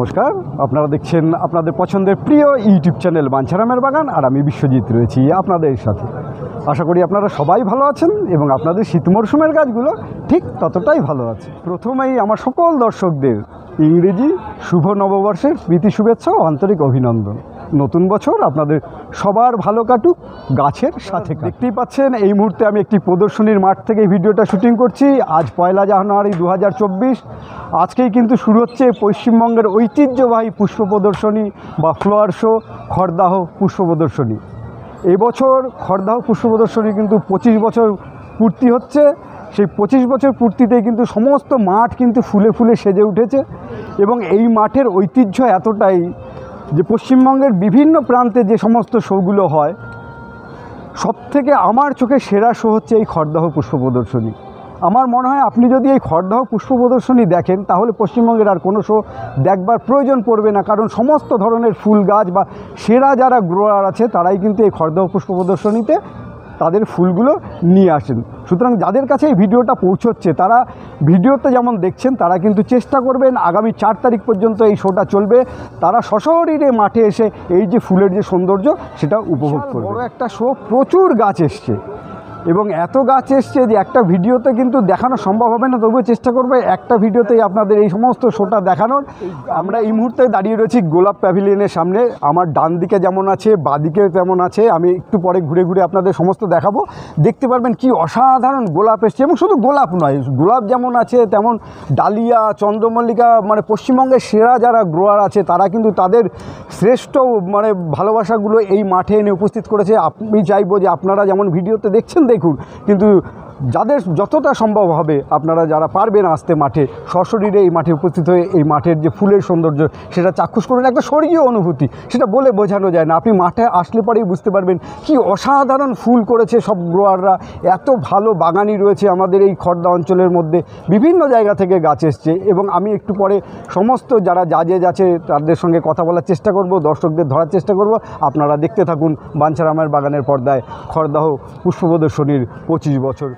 নমস্কার, আপনারা দেখছেন আপনাদের পছন্দের প্রিয় ইউটিউব চ্যানেল বাঞ্ছারামের বাগান, আর আমি বিশ্বজিৎ রয়েছি আপনাদের সাথে। আশা করি আপনারা সবাই ভালো আছেন এবং আপনাদের শীত মরশুমের গাছগুলো ঠিক ততটাই ভালো আছে। প্রথমেই আমার সকল দর্শকদের ইংরেজি শুভ নববর্ষের প্রীতি শুভেচ্ছা ও আন্তরিক অভিনন্দন। নতুন বছর আপনাদের সবার ভালো কাটুক, গাছের সাথে। দেখতেই পাচ্ছেন এই মুহূর্তে আমি একটি প্রদর্শনীর মাঠ থেকে ভিডিওটা শুটিং করছি। আজ 1 জানুয়ারি 2024। আজকেই কিন্তু শুরু হচ্ছে পশ্চিমবঙ্গের ঐতিহ্যবাহী পুষ্প প্রদর্শনী বা ফ্লাওয়ার শো, খড়দাহ পুষ্প প্রদর্শনী। এবছর খড়দাহ পুষ্প প্রদর্শনী কিন্তু 25 বছর পূর্তি হচ্ছে। সেই 25 বছর পূর্তিতেই কিন্তু সমস্ত মাঠ কিন্তু ফুলে ফুলে সেজে উঠেছে এবং এই মাঠের ঐতিহ্য এতটাই যে পশ্চিমবঙ্গের বিভিন্ন প্রান্তে যে সমস্ত শোগুলো হয়, সবথেকে আমার চোখে সেরা শো হচ্ছে এই খড়দাহ পুষ্প প্রদর্শনী। আমার মনে হয় আপনি যদি এই খড়দাহ পুষ্প প্রদর্শনী দেখেন তাহলে পশ্চিমবঙ্গের আর কোনো শো দেখবার প্রয়োজন পড়বে না, কারণ সমস্ত ধরনের ফুল গাছ বা সেরা যারা গ্রোয়ার আছে তারাই কিন্তু এই খড়দাহ পুষ্প প্রদর্শনীতে তাদের ফুলগুলো নিয়ে আসেন। সুতরাং যাদের কাছে এই ভিডিওটা পৌঁছচ্ছে তারা ভিডিওতে যেমন দেখছেন তারা কিন্তু চেষ্টা করবেন আগামী 4 তারিখ পর্যন্ত এই শোটা চলবে, তারা সশরীরে মাঠে এসে এই যে ফুলের যে সৌন্দর্য সেটা উপভোগ করবে। বড় একটা শো, প্রচুর গাছ এসছে এবং এত গাছ এসছে যে একটা ভিডিওতে কিন্তু দেখানো সম্ভব হবে না, তবুও চেষ্টা করবে একটা ভিডিওতেই আপনাদের এই সমস্ত শোটা দেখানোর। আমরা এই মুহূর্তে দাঁড়িয়ে রয়েছি গোলাপ প্যাভিলিয়নের সামনে। আমার ডান দিকে যেমন আছে বাঁদিকে তেমন আছে, আমি একটু পরে ঘুরে ঘুরে আপনাদের সমস্ত দেখাবো। দেখতে পারবেন কি অসাধারণ গোলাপ এসছে, এবং শুধু গোলাপ নয়, গোলাপ যেমন আছে তেমন ডালিয়া, চন্দ্রমল্লিকা, মানে পশ্চিমবঙ্গের সেরা যারা গ্রোয়ার আছে তারা কিন্তু তাদের শ্রেষ্ঠ ভালোবাসাগুলো এই মাঠে এনে উপস্থিত করেছে। আমি চাইবো যে আপনারা যেমন ভিডিওতে দেখছেন দেখুন, কিন্তু যাদের যতটা সম্ভব হবে আপনারা যারা পারবেন আসতে মাঠে, সশরীরে এই মাঠে উপস্থিত হয়ে এই মাঠের যে ফুলের সৌন্দর্য সেটা চাক্ষুষ করুন। একটা স্বর্গীয় অনুভূতি, সেটা বলে বোঝানো যায় না। আপনি মাঠে আসলে পরেই বুঝতে পারবেন কি অসাধারণ ফুল করেছে সব গ্রোয়াররা। এত ভালো বাগানি রয়েছে আমাদের এই খড়দা অঞ্চলের মধ্যে, বিভিন্ন জায়গা থেকে গাছ এসছে এবং আমি একটু পরে সমস্ত যারা জাজেজ আছে তাদের সঙ্গে কথা বলার চেষ্টা করব, দর্শকদের ধরার চেষ্টা করব। আপনারা দেখতে থাকুন বাঞ্ছারামের বাগানের পর্দায় খড়দাহ পুষ্প প্রদর্শনীর 25 বছর।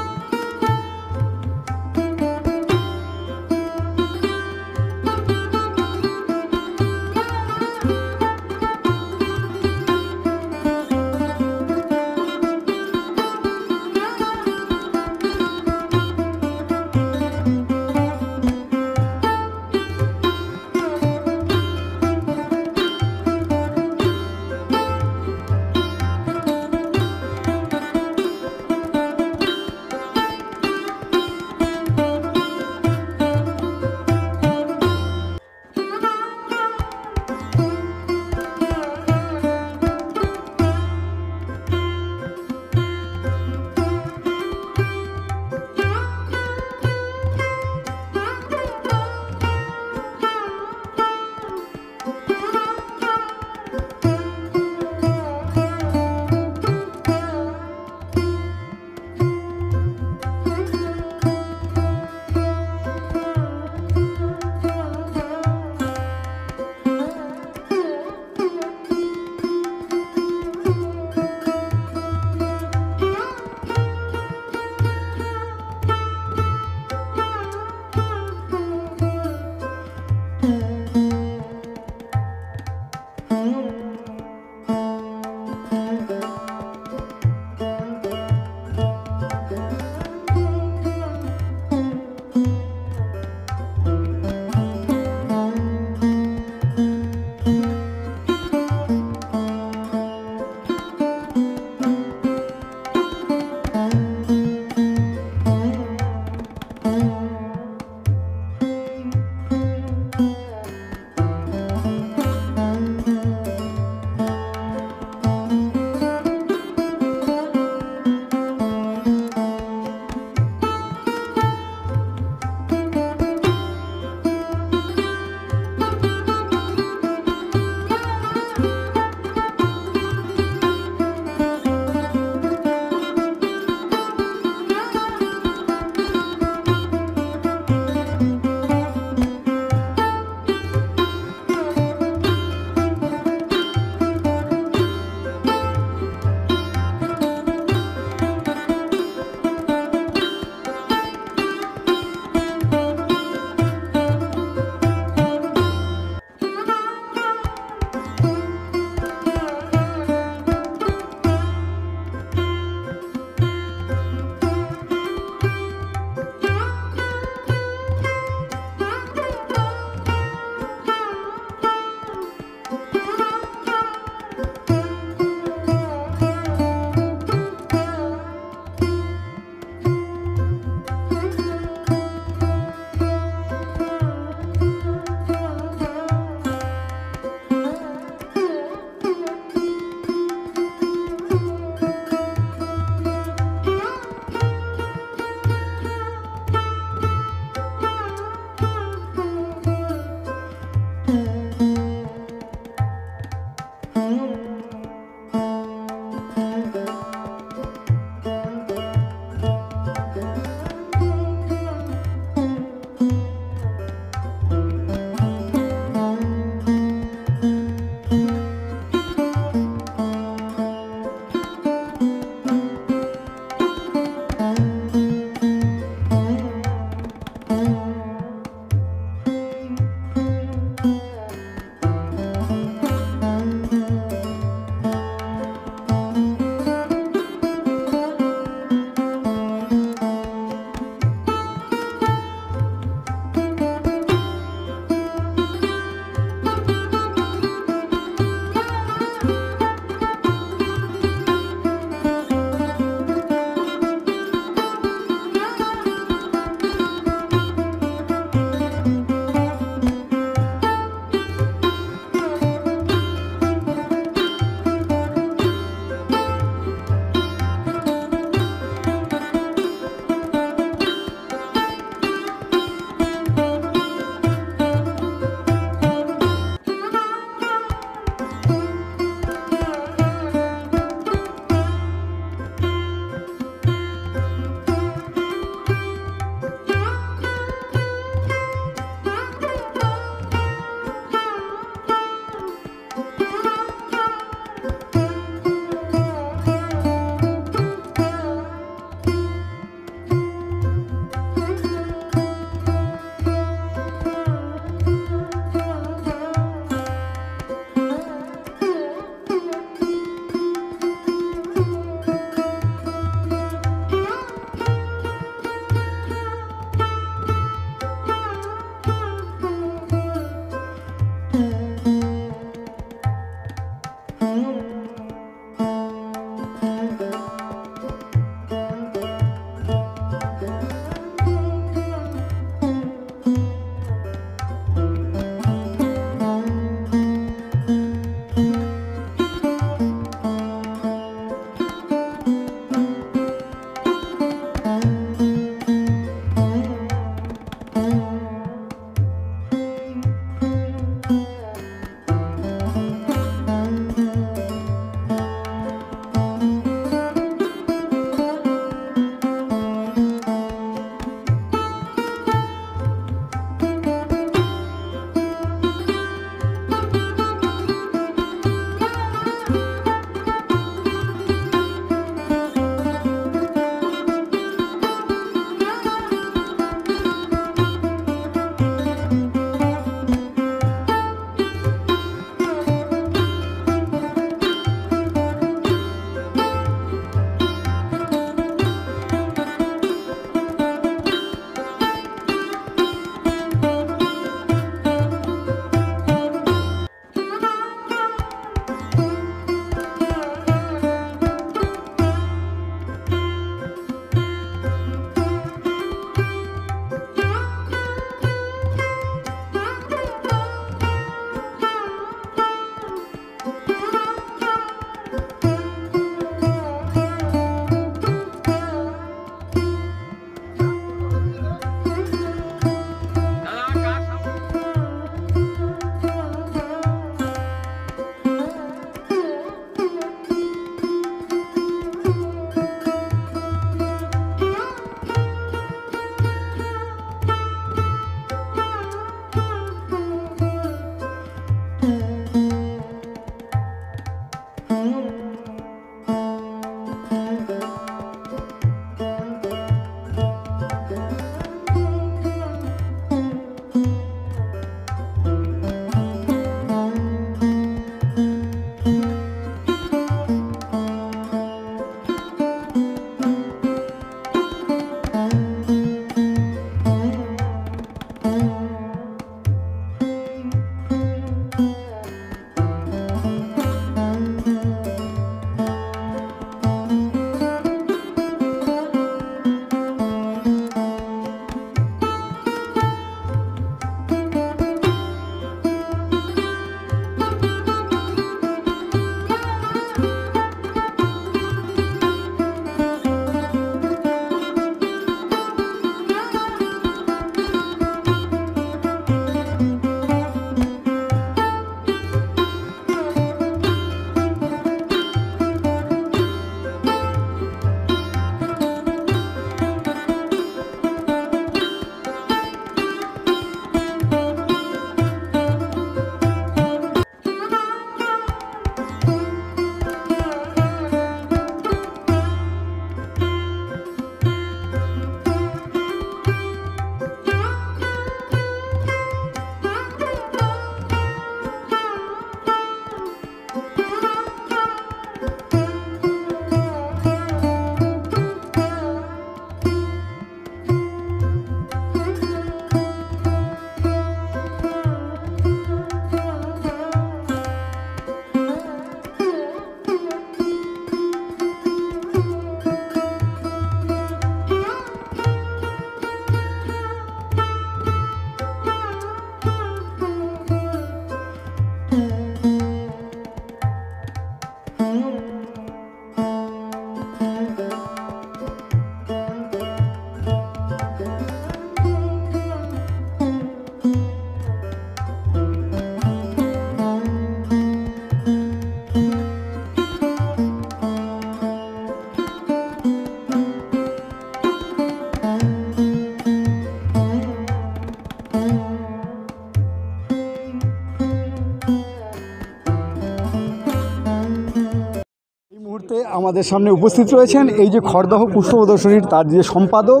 মুহূর্তে আমাদের সামনে উপস্থিত রয়েছেন এই যে খড়দহ পুষ্প প্রদর্শনীর তার যে সম্পাদক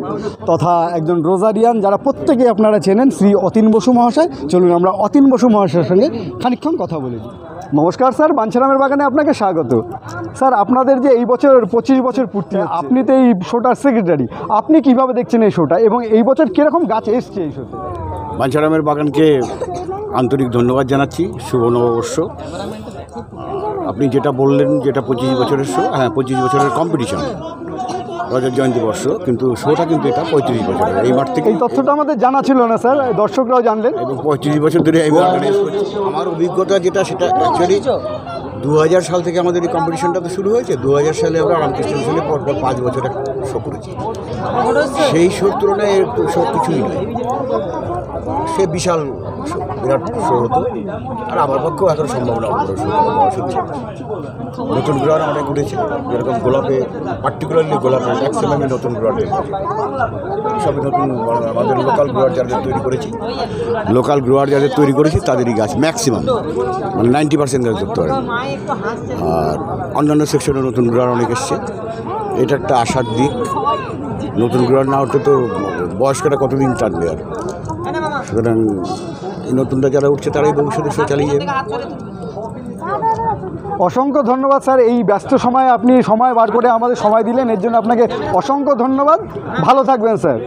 তথা একজন রোজারিয়ান, যারা প্রত্যেকেই আপনারা চেনেন, শ্রী অতীন বসু মহাশয়। চলুন আমরা অতীন বসু মহাশয়ের সঙ্গে খানিকক্ষণ কথা বলি। নমস্কার স্যার, বাঞ্ছারামের বাগানে আপনাকে স্বাগত। স্যার, আপনাদের যে এই বছর 25 বছর পূর্তি, আপনি তো এই শোটার সেক্রেটারি, আপনি কিভাবে দেখছেন এই শোটা এবং এই বছর কীরকম গাছ এসছে এই শোতে? বাঞ্ছারামের বাগানকে আন্তরিক ধন্যবাদ জানাচ্ছি। শুভ নববর্ষ। আপনি যেটা বললেন, যেটা 25 বছরের শো, হ্যাঁ 25 বছরের কম্পিটিশন, রজত জয়ন্তী বর্ষ, কিন্তু শোটা কিন্তু এটা 35 বছরের। এই মাঠ থেকে এই তথ্যটা আমাদের জানা ছিল না স্যার, দর্শকরাও জানলেন। এবং 35 বছর ধরে আমি অর্গানাইজ করছি। আমার অভিজ্ঞতা যেটা, সেটা অ্যাকচুয়ালি 2000 সাল থেকে আমাদের এই কম্পিটিশনটা তো শুরু হয়েছে। 2000 সালে আমরা রামকৃষ্ণ মিশনে পরপর 5 বছর শো করেছি। সেই শোর তুলনায় এর শো কিছুই নয়। সে বিশাল বিরাট শো হতো, আর আমার পক্ষেও এখন সম্ভব না। বয়স হচ্ছে, নতুন গ্রহার অনেক উঠেছে, যেরকম গোলাপে, পার্টিকুলারলি গোলাপে ম্যাক্সিমামই নতুন গ্রহার সবই নতুন। আমাদের লোকাল গ্রোয়ার যাদের তৈরি করেছি তাদেরই গাছ ম্যাক্সিমাম, মানে 90% গাছ ধরতে পারে। আর অন্যান্য সেকশনে নতুন গ্রোয়ার অনেক এসছে। এটা একটা আশার দিক। নতুন গ্রোয়ার না উঠলে তো বয়স্করা কতদিন টানবে আর। সুতরাং এই নতুনটা যারা উঠছে তারাই ভবিষ্যতে শো চালিয়ে যাবে। অসংখ্য ধন্যবাদ স্যার, এই ব্যস্ত সময়ে আপনি সময় বার করে আমাদের সময় দিলেন, এর জন্য আপনাকে অসংখ্য ধন্যবাদ। ভালো থাকবেন স্যার।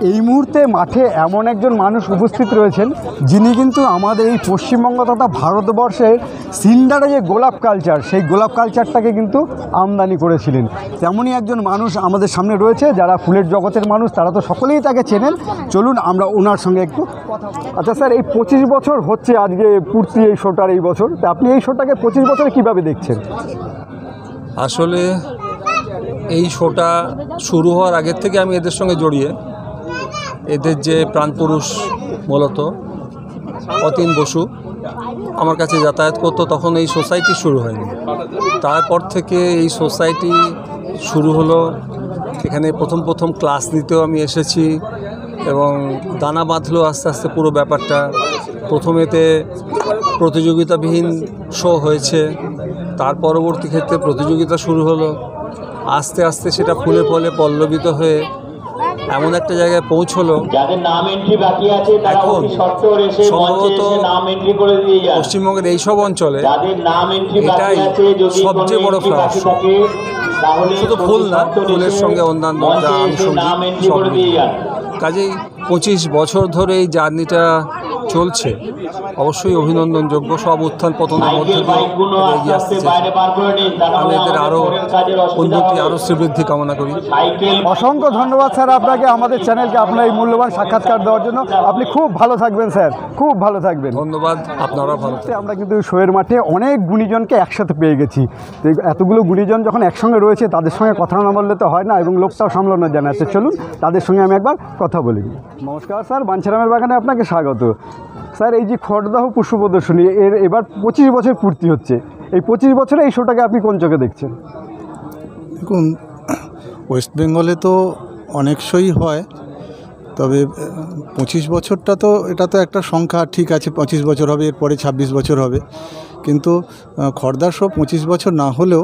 এই মুহূর্তে মাঠে এমন একজন মানুষ উপস্থিত রয়েছেন যিনি কিন্তু আমাদের এই পশ্চিমবঙ্গ তথা ভারতবর্ষের সিন্ডারে যে গোলাপ কালচার, সেই গোলাপ কালচারটাকে কিন্তু আমদানি করেছিলেন। তেমনই একজন মানুষ আমাদের সামনে রয়েছে, যারা ফুলের জগতের মানুষ তারা তো সকলেই তাকে চেনেন। চলুন আমরা ওনার সঙ্গে একটু কথা বলি। আচ্ছা স্যার, এই 25 বছর হচ্ছে আজকে পূর্তি এই শোটার, এই বছর তা আপনি এই শোটাকে 25 বছরে কীভাবে দেখছেন? আসলে এই শোটা শুরু হওয়ার আগের থেকে আমি এদের সঙ্গে জড়িয়ে, এদের যে প্রাণপুরুষ মূলত অতীন বসু আমার কাছে যাতায়াত করতো, তখন এই সোসাইটি শুরু হয়নি। তারপর থেকে এই সোসাইটি শুরু হলো। এখানে প্রথম ক্লাস নিতেও আমি এসেছি এবং দানা বাঁধলো আস্তে আস্তে পুরো ব্যাপারটা। প্রথমেতে প্রতিযোগিতাবিহীন শো হয়েছে, তার পরবর্তী ক্ষেত্রে প্রতিযোগিতা শুরু হলো। আস্তে আস্তে সেটা ফুলে ফলে পল্লবিত হয়ে এমন একটা জায়গায় পৌঁছলো, এখন সম্ভবত পশ্চিমবঙ্গের এইসব অঞ্চলে এটাই সবচেয়ে বড় ফ্লাওয়ার শো। শুধু ফুল না, ফুলের সঙ্গে অন্যান্য যা আনুষঙ্গিক সব মিলিয়ে। কাজেই 25 বছর ধরে এই জার্নিটা চলছে, অবশ্যই অভিনন্দনযোগ্য। সব উত্থান পতনের মধ্যে দিয়ে এগিয়ে আসতে চাইছে। আমি এদের আরও উন্নতি, আরও শ্রীবৃদ্ধি কামনা করি। অসংখ্য ধন্যবাদ স্যার আপনাকে, আমাদের চ্যানেলকে আপনার এই মূল্যবান সাক্ষাৎকার দেওয়ার জন্য। আপনি খুব ভালো থাকবেন স্যার, খুব ভালো থাকবেন। ধন্যবাদ, আপনারা ভালো থাকবেন। আমরা কিন্তু শোয়ের মাঠে অনেক গুণীজনকে একসাথে পেয়ে গেছি। তো এতগুলো গুণীজন যখন একসঙ্গে রয়েছে, তাদের সঙ্গে কথা না বললে তো হয় না, এবং লোকটাও সামলানো জানা আছে। চলুন তাদের সঙ্গে আমি একবার কথা বলি। নমস্কার স্যার, বাঞ্ছারামের বাগানে আপনাকে স্বাগত। স্যার, এই যে খড়দহ পুষ্প প্রদর্শনী, এবার 25 বছর পূর্তি হচ্ছে। এই 25 বছরে এই শোটাকে আপনি কোন চোখে দেখছেন? দেখুন, ওয়েস্ট বেঙ্গলে তো অনেক শোই হয়, তবে 25 বছরটা তো, এটা তো একটা সংখ্যা, ঠিক আছে 25 বছর হবে, এরপরে 26 বছর হবে। কিন্তু খড়দা শো 25 বছর না হলেও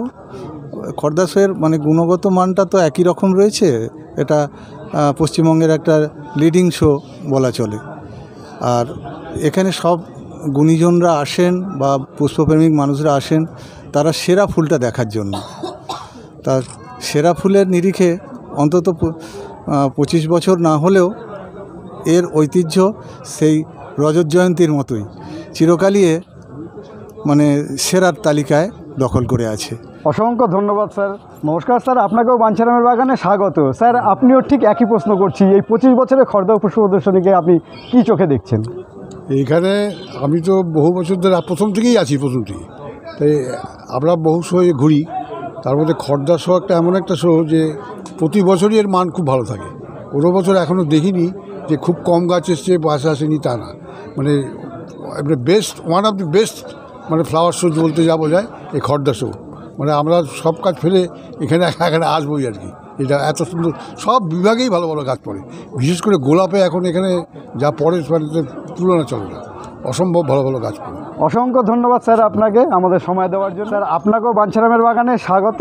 খড়দা শোয়ের মানে গুণগত মানটা তো একই রকম রয়েছে। এটা পশ্চিমবঙ্গের একটা লিডিং শো বলা চলে। আর এখানে সব গুণীজনরা আসেন বা পুষ্পপ্রেমিক মানুষরা আসেন, তারা সেরা ফুলটা দেখার জন্য। তার সেরা ফুলের নিরিখে অন্তত 25 বছর না হলেও এর ঐতিহ্য সেই রজত জয়ন্তীর মতোই চিরকালই মানে সেরার তালিকায় দখল করে আছে। অসংখ্য ধন্যবাদ স্যার। নমস্কার স্যার, আপনাকেও বাঞ্ছারামের বাগানে স্বাগত। স্যার, আপনিও ঠিক একই প্রশ্ন করছি, এই 25 বছরের খড়দহ পুষ্প প্রদর্শনীকে আপনি কী চোখে দেখছেন? এইখানে আমি তো বহু বছর ধরে প্রথম থেকেই আছি, তাই আমরা বহু শো ঘুরি। তার মধ্যে খড়দা শো একটা এমন একটা শো যে প্রতি বছরই এর মান খুব ভালো থাকে। কোনো বছর এখনও দেখিনি যে খুব কম গাছ এসছে, বাস আসেনি, তা না। মানে best, one of the best মানে ফ্লাওয়ার শো বলতে যা বোঝায় এই খড়দা শো। মানে আমরা সব কাজ ফেলে এখানে আসবোই আর কি। এটা এত সুন্দর, সব বিভাগেই ভালো ভালো গাছ পড়ে। বিশেষ করে গোলাপে এখন এখানে যা পড়ে মানে তুলনা চলে না। অসম্ভব ভালো ভালো গাছ পাবো। অসংখ্য ধন্যবাদ স্যার আপনাকে আমাদের সময় দেওয়ার জন্য। স্যার আপনাকেও বাঞ্ছারামের বাগানে স্বাগত।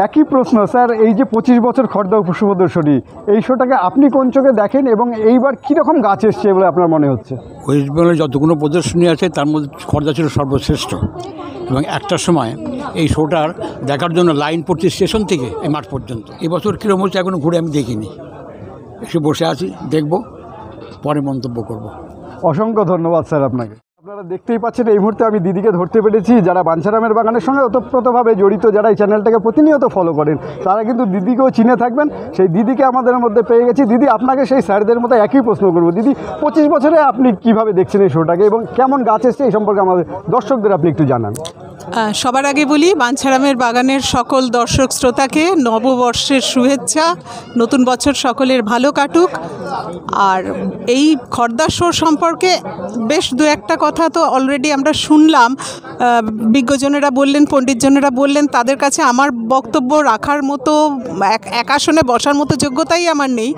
একই প্রশ্ন স্যার, এই যে 25 বছর খড়দা পুষ্প প্রদর্শনী, এই শোটাকে আপনি কোন চোখে দেখেন এবং এইবার কীরকম গাছ এসছে বলে আপনার মনে হচ্ছে? ওয়েস্ট বেঙ্গলে যতগুলো প্রদর্শনী আছে তার মধ্যে খড়দা ছিল সর্বশ্রেষ্ঠ, এবং একটা সময় এই শোটার দেখার জন্য লাইন পড়ছে স্টেশন থেকে এই মাঠ পর্যন্ত। এবছর কীরকম হচ্ছে এখনও ঘুরে আমি দেখিনি, এসে বসে আছি, দেখব, পরে মন্তব্য করব। অসংখ্য ধন্যবাদ স্যার আপনাকে। আপনারা দেখতেই পাচ্ছেন এই মুহূর্তে আমি দিদিকে ধরতে পেরেছি, যারা বাঞ্ছারামের বাগানের সঙ্গে ওতপ্রোতভাবে জড়িত, যারা এই চ্যানেলটাকে প্রতিনিয়ত ফলো করেন, তারা কিন্তু দিদিকেও চিনে থাকবেন। সেই দিদিকে আমাদের মধ্যে পেয়ে গেছি। দিদি, আপনাকে সেই স্যারদের মতো একই প্রশ্ন করবো। দিদি, 25 বছরে আপনি কিভাবে দেখছেন এই শোটাকে এবং কেমন গাছ এসছে এই সম্পর্কে আমাদের দর্শকদের আপনি একটু জানান। সবার আগে বলি, বাঞ্ছারামের বাগানের সকল দর্শক শ্রোতাকে নববর্ষের শুভেচ্ছা, নতুন বছর সকলের ভালো কাটুক। আর এই খড়দা শো সম্পর্কে বেশ দু একটা কথা তো অলরেডি আমরা শুনলাম, বিজ্ঞজনেরা বললেন, পণ্ডিতজনেরা বললেন, তাদের কাছে আমার বক্তব্য রাখার মতো, এক আসনে বসার মতো যোগ্যতাই আমার নেই।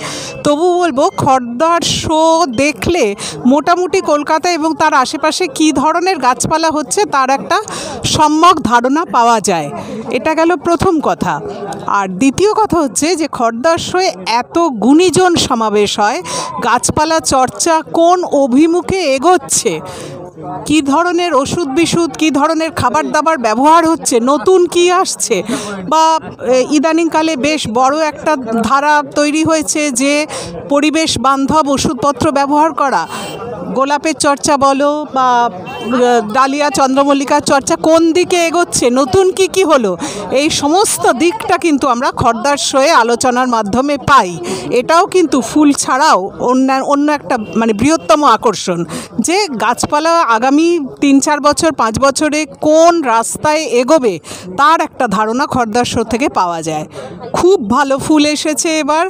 তবু বলবো, খড়দার শো দেখলে মোটামুটি কলকাতা এবং তার আশেপাশে কী ধরনের গাছপালা হচ্ছে তার একটা সম্যক ধারণা পাওয়া যায়। এটা গেল প্রথম কথা। আর দ্বিতীয় কথা হচ্ছে যে খড়দার শোয়ে এত গুণীজন সমাবেশ হয়, গাছপালা চর্চা কোন অভিমুখে এগোচ্ছে, কী ধরনের ওষুধ বিশুদ্ধ, কী ধরনের খাবার দাবার ব্যবহার হচ্ছে, নতুন কি আসছে, বা ইদানিংকালে বেশ বড় একটা ধারা তৈরি হয়েছে যে পরিবেশ বান্ধব ওষুধপত্র ব্যবহার করা, গোলাপের চর্চা বলো বা ডালিয়া চন্দ্রমল্লিকার চর্চা কোন দিকে এগোচ্ছে, নতুন কি হলো, এই সমস্ত দিকটা কিন্তু আমরা খড়দার শোয়ে আলোচনার মাধ্যমে পাই। এটাও কিন্তু ফুল ছাড়াও অন্য একটা মানে বৃহত্তম আকর্ষণ, যে গাছপালা আগামী 3-4 বছর 5 বছরে কোন রাস্তায় এগোবে তার একটা ধারণা খড়দার শো থেকে পাওয়া যায়। খুব ভালো ফুল এসেছে এবার।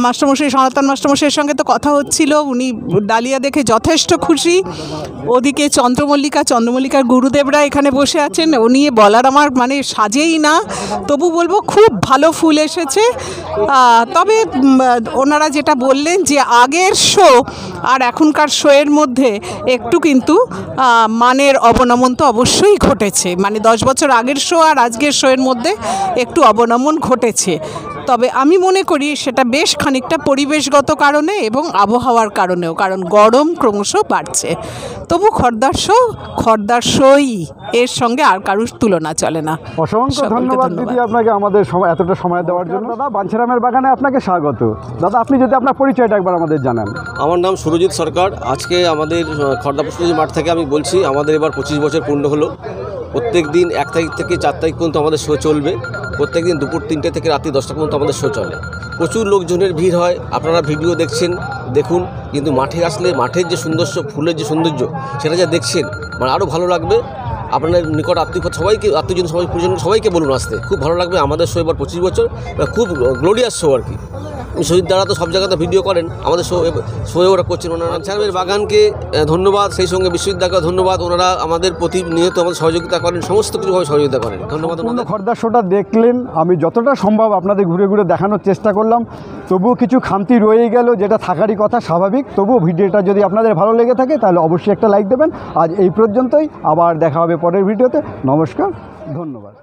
মাস্টারমশাই, সনাতন মাস্টারমশাইয়ের সঙ্গে তো কথা হচ্ছিল, উনি ডালিয়া দেখে যথেষ্ট খুশি। ওদিকে চন্দ্রমল্লিকার গুরুদেবরা এখানে বসে আছেন, ও নিয়ে বলার আমার মানে সাজেই না। তবু বলবো খুব ভালো ফুল এসেছে। তবে ওনারা যেটা বললেন যে আগের শো আর এখনকার শোয়ের মধ্যে একটু কিন্তু মানের অবনমন তো অবশ্যই ঘটেছে। মানে 10 বছর আগের শো আর আজকের শোয়ের মধ্যে একটু অবনমন ঘটেছে। তবে আমি মনে করি সেটা বেশ খানিকটা পরিবেশগত কারণে এবং আবহাওয়ার কারণেও, কারণ গরম ক্রমশ বাড়ছে। তবু খড়দার শোই, এর সঙ্গে আর কারুর তুলনা চলে না। অসংখ্য ধন্যবাদ দিদি আপনাকে আমাদের এতটা সময় দেওয়ার জন্য। দাদা, বাঞ্ছারামের বাগানে আপনাকে স্বাগত। দাদা, আপনি যদি আপনার পরিচয়টা একবার আমাদের জানান। আমার নাম সুরজিৎ সরকার। আজকে আমাদের খড়দা পুষ্পজি মাঠ থেকে আমি বলছি। আমাদের এবার 25 বছর পূর্ণ হলো। প্রত্যেক দিন 1 তারিখ থেকে 4 তারিখ পর্যন্ত আমাদের শো চলবে। প্রত্যেক দিন দুপুর 3টে থেকে রাত্রি 10টা পর্যন্ত আমাদের শো চলে। প্রচুর লোকজনের ভিড় হয়, আপনারা ভিডিও দেখছেন, দেখুন। কিন্তু মাঠে আসলে মাঠের যে সৌন্দর্য, ফুলের যে সৌন্দর্য, সেটা যা দেখছেন মানে আরও ভালো লাগবে। আপনার নিকট আত্মীয়জন পরিজন সবাইকে বলুন আসতে, খুব ভালো লাগবে। আমাদের শো এবার 25 বছর, খুব গ্লোরিয়াস শো আর কি। শহীদ দ্বারা তো সব জায়গাতে ভিডিও করেন, আমাদের শোয়ে ওরা করছেন। ওনারা বাঞ্ছারামের বাগানকে ধন্যবাদ, সেই সঙ্গে বিশ্ববিদ্যালয়কে ধন্যবাদ। ওনারা আমাদের প্রতিনিয়ত আমাদের সহযোগিতা করেন, সমস্ত কিছুভাবে সহযোগিতা করেন। ধন্যবাদ। খড়দার শোটা দেখলেন, আমি যতটা সম্ভব আপনাদের ঘুরে ঘুরে দেখানোর চেষ্টা করলাম। তবুও কিছু খামতি রয়ে গেল, যেটা থাকারই কথা, স্বাভাবিক। তবুও ভিডিওটা যদি আপনাদের ভালো লেগে থাকে তাহলে অবশ্যই একটা লাইক দেবেন। আজ এই পর্যন্তই, আবার দেখা হবে পরের ভিডিওতে। নমস্কার, ধন্যবাদ।